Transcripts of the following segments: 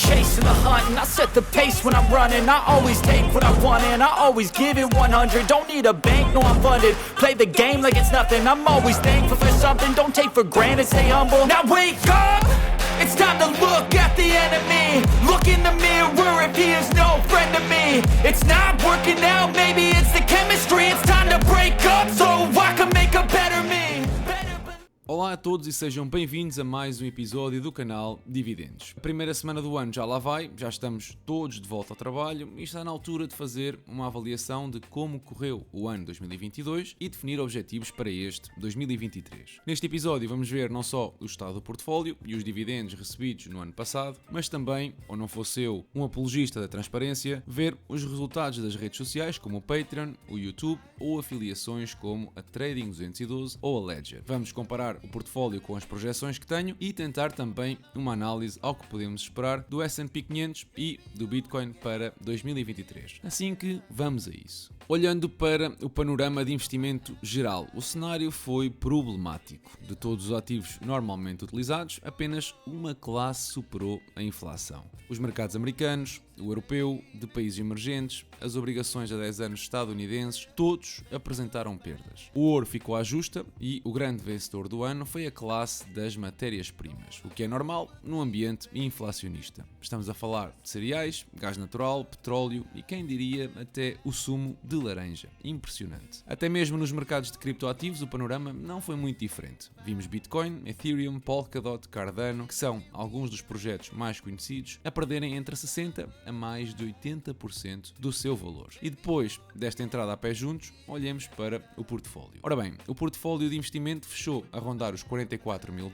chasing the hunt, and I set the pace when I'm running. I always take what I want and I always give it 100. Don't need a bank, no I'm funded. Play the game like it's nothing. I'm always thankful for something. Don't take for granted, stay humble. Now wake up, it's time to look at the enemy. Look in the mirror if he is no friend to me. It's not working out, maybe it's the chemistry. It's time to break up so I can make a better me. Olá a todos e sejam bem-vindos a mais um episódio do canal Dividendos. A primeira semana do ano já lá vai, já estamos todos de volta ao trabalho e está na altura de fazer uma avaliação de como correu o ano 2022 e definir objetivos para este 2023. Neste episódio vamos ver não só o estado do portfólio e os dividendos recebidos no ano passado, mas também, ou não fosse eu um apologista da transparência, ver os resultados das redes sociais como o Patreon, o YouTube ou afiliações como a Trading 212 ou a Ledger. Vamos comparar o portfólio com as projeções que tenho e tentar também uma análise ao que podemos esperar do S&P 500 e do Bitcoin para 2023. Assim que vamos a isso. Olhando para o panorama de investimento geral, o cenário foi problemático. De todos os ativos normalmente utilizados, apenas uma classe superou a inflação. Os mercados americanos, o europeu, de países emergentes, as obrigações a 10 anos estadunidenses, todos apresentaram perdas. O ouro ficou à justa e o grande vencedor do ano foi a classe das matérias-primas, o que é normal num ambiente inflacionista. Estamos a falar de cereais, gás natural, petróleo e quem diria até o sumo de laranja. Impressionante. Até mesmo nos mercados de criptoativos o panorama não foi muito diferente. Vimos Bitcoin, Ethereum, Polkadot, Cardano, que são alguns dos projetos mais conhecidos, a perderem entre 60% a mais de 80% do seu valor. E depois desta entrada a pé juntos, olhemos para o portfólio. Ora bem, o portfólio de investimento fechou a rondar os $44 mil,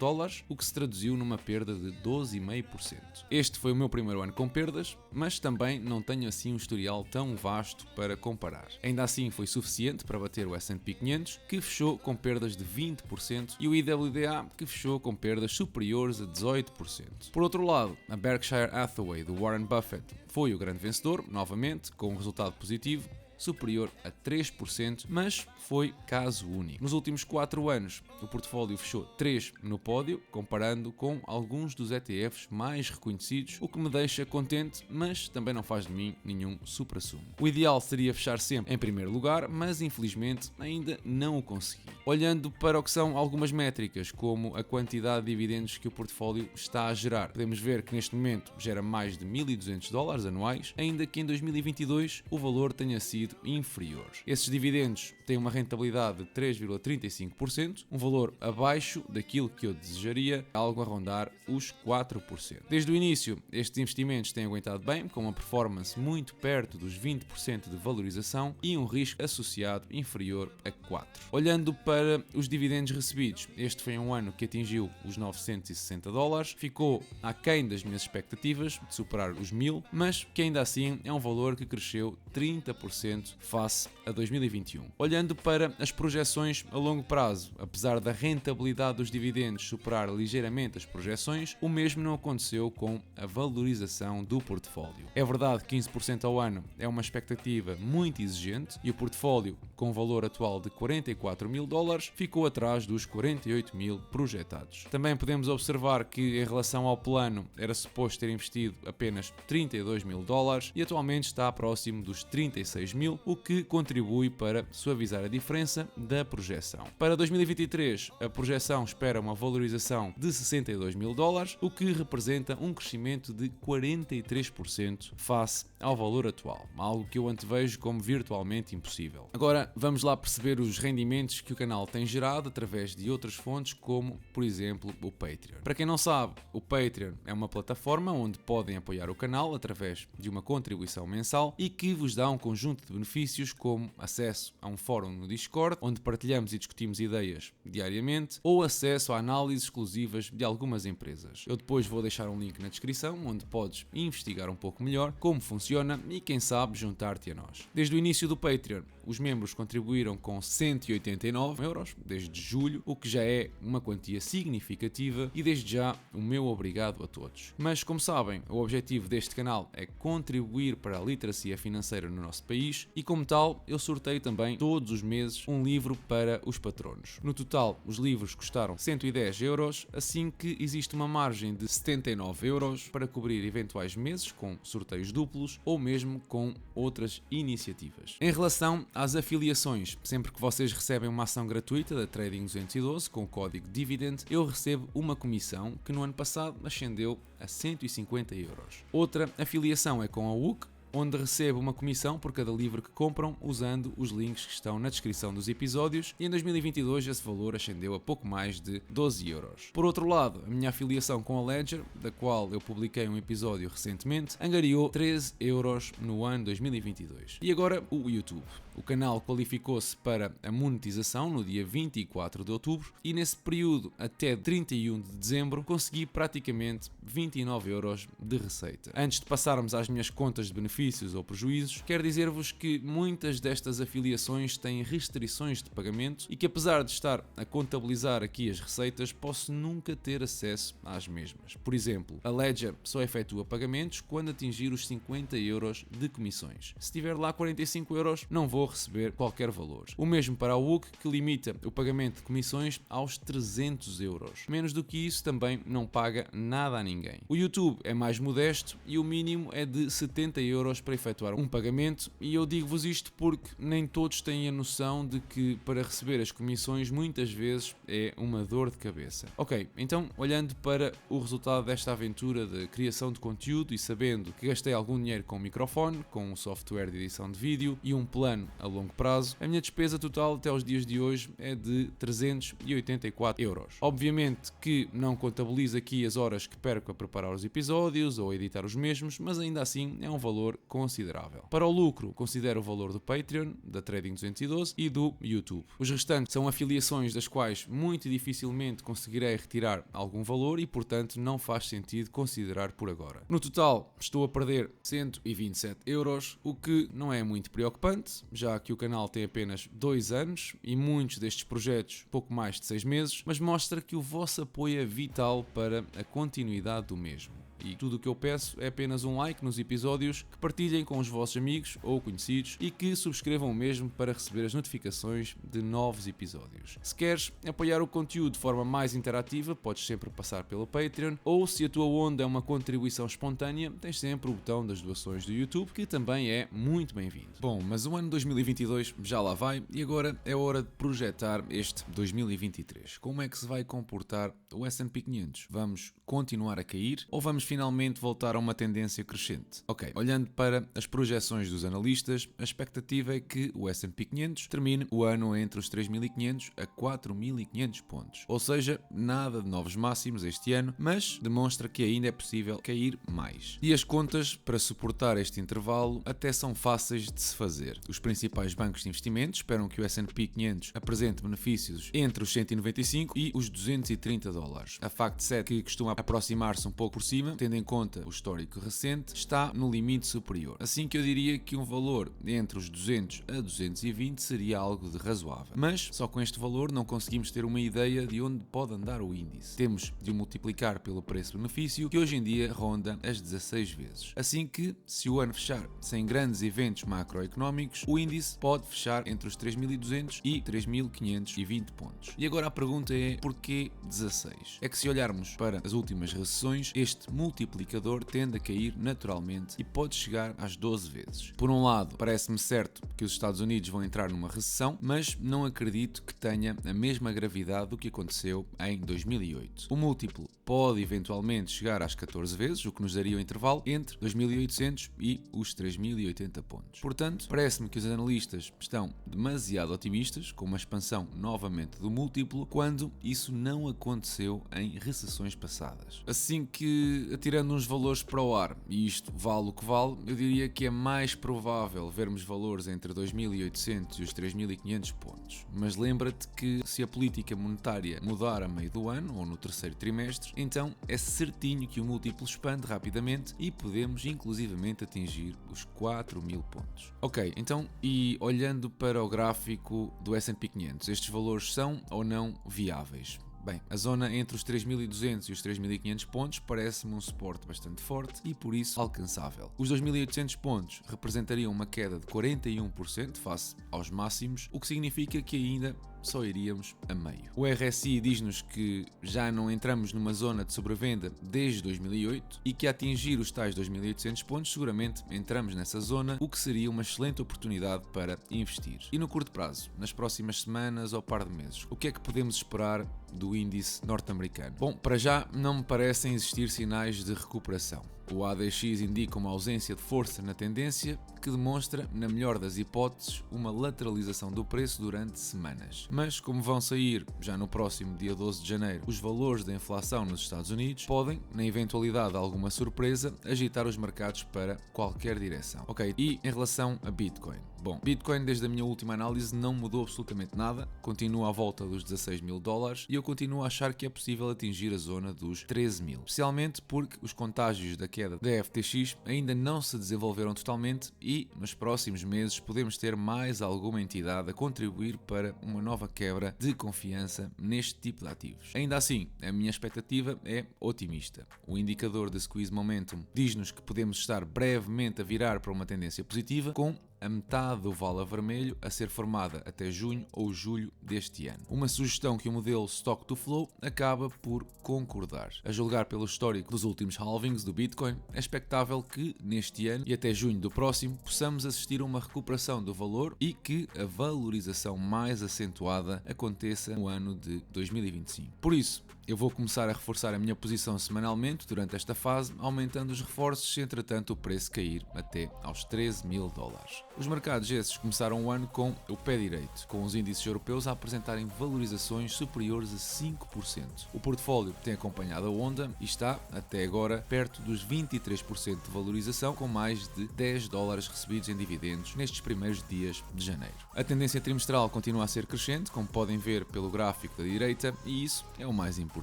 o que se traduziu numa perda de 12,5%. Este foi o meu primeiro ano com perdas, mas também não tenho assim um historial tão vasto para comparar. Ainda assim foi suficiente para bater o S&P 500, que fechou com perdas de 20%, e o IWDA, que fechou com perdas superiores a 18%. Por outro lado, a Berkshire Hathaway do Warren Buffett foi o grande vencedor, novamente, com um resultado positivo, superior a 3%, mas foi caso único. Nos últimos 4 anos, o portfólio fechou 3 no pódio, comparando com alguns dos ETFs mais reconhecidos, o que me deixa contente, mas também não faz de mim nenhum supra-sumo. O ideal seria fechar sempre em primeiro lugar, mas infelizmente ainda não o consegui. Olhando para o que são algumas métricas, como a quantidade de dividendos que o portfólio está a gerar, podemos ver que neste momento gera mais de $1.200 anuais, ainda que em 2022 o valor tenha sido inferior. Esses dividendos têm uma rentabilidade de 3,35%, um valor abaixo daquilo que eu desejaria, algo a rondar os 4%. Desde o início, estes investimentos têm aguentado bem, com uma performance muito perto dos 20% de valorização e um risco associado inferior a 4%. Olhando para os dividendos recebidos, este foi um ano que atingiu os $960, ficou aquém das minhas expectativas de superar os 1.000, mas que ainda assim é um valor que cresceu 30% face a 2021. Olhando para as projeções a longo prazo, apesar da rentabilidade dos dividendos superar ligeiramente as projeções, o mesmo não aconteceu com a valorização do portfólio. É verdade que 15% ao ano é uma expectativa muito exigente e o portfólio, com o valor atual de $44 mil, ficou atrás dos 48 mil projetados. Também podemos observar que, em relação ao plano, era suposto ter investido apenas $32 mil e atualmente está próximo dos 36 mil, o que contribui para suavizar a diferença da projeção. Para 2023, a projeção espera uma valorização de $62 mil, o que representa um crescimento de 43% face ao valor atual, algo que eu antevejo como virtualmente impossível. Agora vamos lá perceber os rendimentos que o canal tem gerado através de outras fontes, como por exemplo o Patreon. Para quem não sabe, o Patreon é uma plataforma onde podem apoiar o canal através de uma contribuição mensal e que vos dá um conjunto de benefícios como acesso a um fórum no Discord, onde partilhamos e discutimos ideias diariamente, ou acesso a análises exclusivas de algumas empresas. Eu depois vou deixar um link na descrição, onde podes investigar um pouco melhor como funciona funciona e quem sabe juntar-te a nós. Desde o início do Patreon, os membros contribuíram com 189 euros desde julho, o que já é uma quantia significativa e desde já o meu obrigado a todos. Mas como sabem, o objetivo deste canal é contribuir para a literacia financeira no nosso país e como tal eu sorteio também todos os meses um livro para os patronos. No total, os livros custaram 110 euros, assim que existe uma margem de 79 euros para cobrir eventuais meses com sorteios duplos ou mesmo com outras iniciativas. Em relação às afiliações, sempre que vocês recebem uma ação gratuita da Trading 212 com o código DIVIDEND, eu recebo uma comissão que no ano passado ascendeu a 150 euros. Outra afiliação é com a UC, onde recebo uma comissão por cada livro que compram usando os links que estão na descrição dos episódios e em 2022 esse valor ascendeu a pouco mais de 12 euros. Por outro lado, a minha afiliação com a Ledger, da qual eu publiquei um episódio recentemente, angariou 13 euros no ano 2022. E agora o YouTube. O canal qualificou-se para a monetização no dia 24 de outubro e nesse período até 31 de dezembro consegui praticamente 29 euros de receita. Antes de passarmos às minhas contas de benefícios ou prejuízos, quero dizer-vos que muitas destas afiliações têm restrições de pagamento e que apesar de estar a contabilizar aqui as receitas, posso nunca ter acesso às mesmas. Por exemplo, a Ledger só efetua pagamentos quando atingir os 50 euros de comissões. Se tiver lá 45 euros, não vou receber qualquer valor. O mesmo para a UC, que limita o pagamento de comissões aos 300 euros. Menos do que isso também não paga nada a ninguém. O YouTube é mais modesto e o mínimo é de 70 euros para efetuar um pagamento e eu digo-vos isto porque nem todos têm a noção de que para receber as comissões muitas vezes é uma dor de cabeça. Ok, então olhando para o resultado desta aventura de criação de conteúdo e sabendo que gastei algum dinheiro com o microfone, com um software de edição de vídeo e um plano a longo prazo, a minha despesa total até aos dias de hoje é de 384 euros. Obviamente que não contabilizo aqui as horas que perco a preparar os episódios ou a editar os mesmos, mas ainda assim é um valor considerável. Para o lucro, considero o valor do Patreon, da Trading 212 e do YouTube. Os restantes são afiliações das quais muito dificilmente conseguirei retirar algum valor e, portanto, não faz sentido considerar por agora. No total, estou a perder 127 euros, o que não é muito preocupante, já que o canal tem apenas 2 anos e muitos destes projetos pouco mais de 6 meses, mas mostra que o vosso apoio é vital para a continuidade do mesmo. E tudo o que eu peço é apenas um like nos episódios, que partilhem com os vossos amigos ou conhecidos e que subscrevam o mesmo para receber as notificações de novos episódios. Se queres apoiar o conteúdo de forma mais interativa, podes sempre passar pelo Patreon, ou se a tua onda é uma contribuição espontânea, tens sempre o botão das doações do YouTube, que também é muito bem-vindo. Bom, mas o ano 2022 já lá vai e agora é hora de projetar este 2023. Como é que se vai comportar o S&P 500? Vamos continuar a cair ou vamos finalmente voltar a uma tendência crescente? Ok, olhando para as projeções dos analistas, a expectativa é que o S&P 500 termine o ano entre os 3.500 a 4.500 pontos. Ou seja, nada de novos máximos este ano, mas demonstra que ainda é possível cair mais. E as contas para suportar este intervalo até são fáceis de se fazer. Os principais bancos de investimentos esperam que o S&P 500 apresente benefícios entre os 195 e os 230 dólares. A FactSet, que costuma aproximar-se um pouco por cima, tendo em conta o histórico recente, está no limite superior. Assim que eu diria que um valor entre os 200 a 220 seria algo de razoável. Mas só com este valor não conseguimos ter uma ideia de onde pode andar o índice. Temos de o multiplicar pelo preço-benefício, que hoje em dia ronda as 16 vezes. Assim que, se o ano fechar sem grandes eventos macroeconómicos, o índice pode fechar entre os 3.200 e 3.520 pontos. E agora a pergunta é, porquê 16? É que se olharmos para as últimas recessões, este multiplicador tende a cair naturalmente e pode chegar às 12 vezes. Por um lado, parece-me certo que os Estados Unidos vão entrar numa recessão, mas não acredito que tenha a mesma gravidade do que aconteceu em 2008. O múltiplo pode eventualmente chegar às 14 vezes, o que nos daria o intervalo entre 2.800 e os 3.080 pontos. Portanto, parece-me que os analistas estão demasiado otimistas com uma expansão novamente do múltiplo, quando isso não aconteceu em recessões passadas. Assim que, atirando uns valores para o ar, e isto vale o que vale, eu diria que é mais provável vermos valores entre 2.800 e os 3.500 pontos. Mas lembra-te que se a política monetária mudar a meio do ano ou no terceiro trimestre, então é certinho que o múltiplo expande rapidamente e podemos inclusivamente atingir os 4.000 pontos. Ok, então e olhando para o gráfico do S&P 500, estes valores são ou não viáveis? Bem, a zona entre os 3.200 e os 3.500 pontos parece-me um suporte bastante forte e por isso alcançável. Os 2.800 pontos representariam uma queda de 41% face aos máximos, o que significa que ainda só iríamos a meio. O RSI diz-nos que já não entramos numa zona de sobrevenda desde 2008 e que a atingir os tais 2.800 pontos seguramente entramos nessa zona, o que seria uma excelente oportunidade para investir. E no curto prazo, nas próximas semanas ou par de meses, o que é que podemos esperar do índice norte-americano? Bom, para já não me parecem existir sinais de recuperação. O ADX indica uma ausência de força na tendência que demonstra, na melhor das hipóteses, uma lateralização do preço durante semanas. Mas, como vão sair já no próximo dia 12 de janeiro os valores da inflação nos Estados Unidos, podem, na eventualidade de alguma surpresa, agitar os mercados para qualquer direção. Ok, e em relação a Bitcoin? Bom, Bitcoin desde a minha última análise não mudou absolutamente nada, continua à volta dos 16.000 dólares e eu continuo a achar que é possível atingir a zona dos 13.000, especialmente porque os contágios da queda da FTX ainda não se desenvolveram totalmente e nos próximos meses podemos ter mais alguma entidade a contribuir para uma nova quebra de confiança neste tipo de ativos. Ainda assim, a minha expectativa é otimista. O indicador de Squeeze Momentum diz-nos que podemos estar brevemente a virar para uma tendência positiva com a metade do vala vermelho a ser formada até junho ou julho deste ano. Uma sugestão que o modelo Stock to Flow acaba por concordar. A julgar pelo histórico dos últimos halvings do Bitcoin, é expectável que neste ano e até junho do próximo possamos assistir a uma recuperação do valor e que a valorização mais acentuada aconteça no ano de 2025. Por isso, eu vou começar a reforçar a minha posição semanalmente durante esta fase, aumentando os reforços se entretanto o preço cair até aos 13.000 dólares. Os mercados esses começaram o ano com o pé direito, com os índices europeus a apresentarem valorizações superiores a 5%. O portfólio tem acompanhado a onda e está, até agora, perto dos 23% de valorização, com mais de 10 dólares recebidos em dividendos nestes primeiros dias de janeiro. A tendência trimestral continua a ser crescente, como podem ver pelo gráfico da direita, e isso é o mais importante.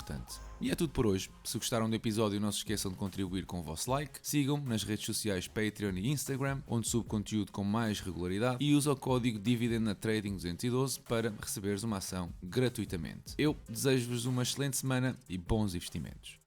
E é tudo por hoje. Se gostaram do episódio, não se esqueçam de contribuir com o vosso like, sigam-me nas redes sociais Patreon e Instagram, onde subo conteúdo com mais regularidade, e usa o código DIVIDEND na Trading 212 para receberes uma ação gratuitamente. Eu desejo-vos uma excelente semana e bons investimentos.